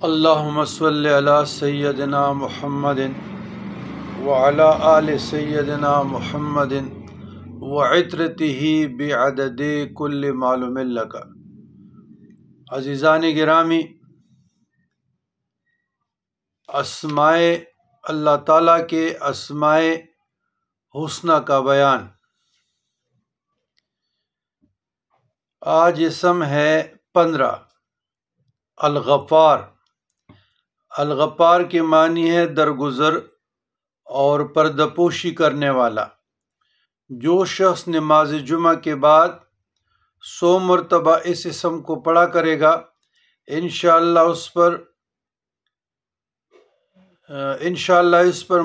اللہم صلی علی سیدنا محمد وعلی آل سیدنا محمد وعطرتہ بعدد کل معلوم لک۔ عزیزان گرامی، اسماء اللہ تعالیٰ کے اسماء حسنہ کا بیان۔ آج اسم ہے 15 الغفار۔ الغفار کے معنی ہے درگزر اور پردہ پوشی کرنے والا۔ جو شخص نماز جمعہ کے بعد 100 مرتبہ اس اسم کو پڑھا کرے گا، انشاءاللہ اس پر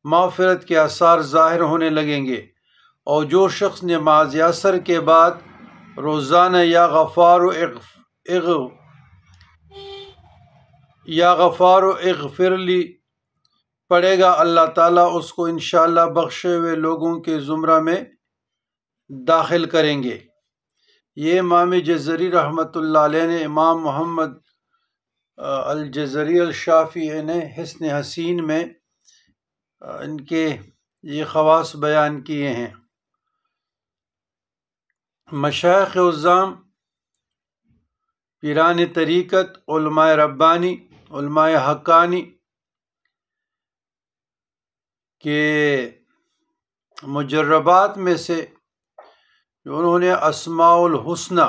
مغفرت کے آثار ظاہر ہونے لگیں گے۔ اور جو شخص نماز عصر کے بعد روزانہ یا غفار و اغفر لی پڑھے گا، اللہ تعالیٰ اس کو انشاءاللہ بخشے ہوئے لوگوں کے زمرہ میں داخل کریں گے۔ یہ امام جزری رحمۃ اللہ علیہ نے، امام محمد الجزری الشافعی نے حسن حسین میں ان کے یہ خواص بیان کیے ہیں۔ مشائخ عظام، پیران طریقت، علماء ربانی، علماء حقانی کے مجربات میں سے جو انہوں نے اسماء الحسنہ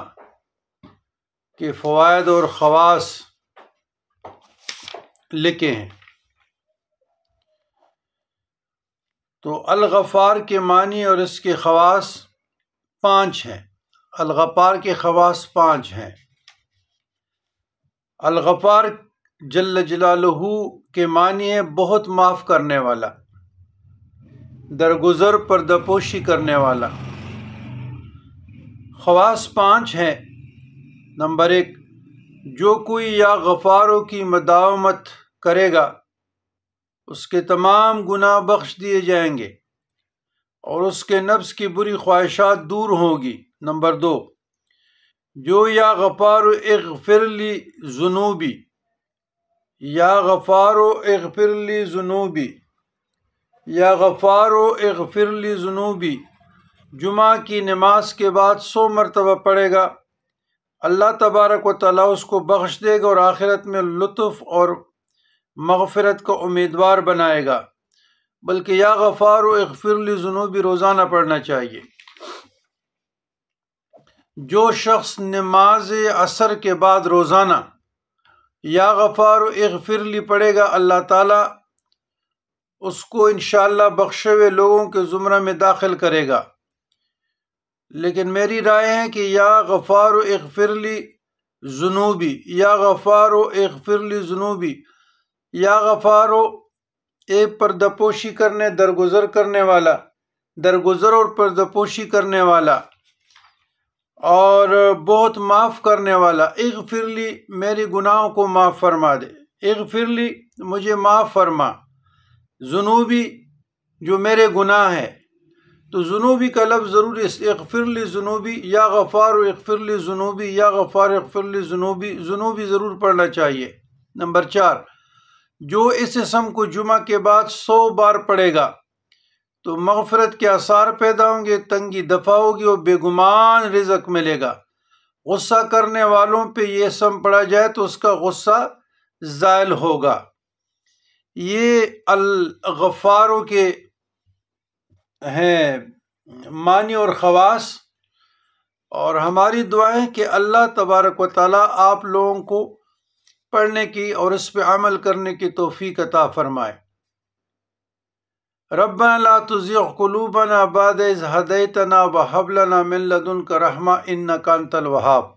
کے فوائد اور خواص لکھے ہیں۔ تو الغفار کے معنی اور اس کے خواص 5 ہیں۔ الغفار کے خواص 5 ہیں۔ الغفار جل جلالہ کے معنی ہے بہت معاف کرنے والا، درگزر پردہ پوشی کرنے والا۔ خواص 5 ہیں۔ نمبر 1، جو کوئی یا غفاروں کی مداومت کرے گا اس کے تمام گناہ بخش دیے جائیں گے اور اس کے نفس کی بری خواہشات دور ہوگی۔ نمبر 2، جو یا غفار اغفر لی ذنوبی، یا غفار اغفر لی ذنوبی، یا غفار اغفر لی ذنوبی جمعہ کی نماز کے بعد 100 مرتبہ پڑھے گا، اللہ تبارک و تعالیٰ اس کو بخش دے گا اور آخرت میں لطف اور مغفرت کا امیدوار بنائے گا۔ بلکہ یا غفار اغفر لی ذنوبی روزانہ پڑھنا چاہیے۔ جو شخص نماز عصر کے بعد روزانہ یا غفار اغفر لی پڑھے گا، اللہ تعالیٰ اس کو انشاءاللہ بخشے ہوئے لوگوں کے زمرہ میں داخل کرے گا۔ لیکن میری رائے ہے کہ یا غفار اغفر لی ذنوبی، یا غفار اغفر لی ذنوبی، یا غفار پردہ پوشی کرنے، درگزر اور پردہ پوشی کرنے والا اور بہت معاف کرنے والا۔ اغفر لی، میری گناہوں کو معاف فرما دے، اغفر لی، مجھے معاف فرما، ذنوبی، جو میرے گناہ ہے۔ تو ذنوبی کا لفظ ضروری ہے، اغفر لی ذنوبی، یا غفار اغفر لی ذنوبی، یا غفار اغفر لی ذنوبی، ذنوبی ضرور پڑھنا چاہیے۔ نمبر 4، جو اس اسم کو جمعہ کے بعد 100 بار پڑھے گا تو مغفرت کے آثار پیدا ہوں گے، تنگی دفع ہوگی اور بے گمان رزق ملے گا۔ غصہ کرنے والوں پہ یہ اسم پڑھا جائے تو اس کا غصہ زائل ہوگا۔ یہ الغفاروں کے ہیں معنی اور خواص، اور ہماری دعا ہے کہ اللہ تبارک و تعالیٰ آپ لوگوں کو پڑھنے کی اور اس پہ عمل کرنے کی توفیق عطا فرمائے۔ ربنا لا تزغ قلوبنا بعد إذ هديتنا وهب لنا من لدنك رحمة إنك أنت الوهاب۔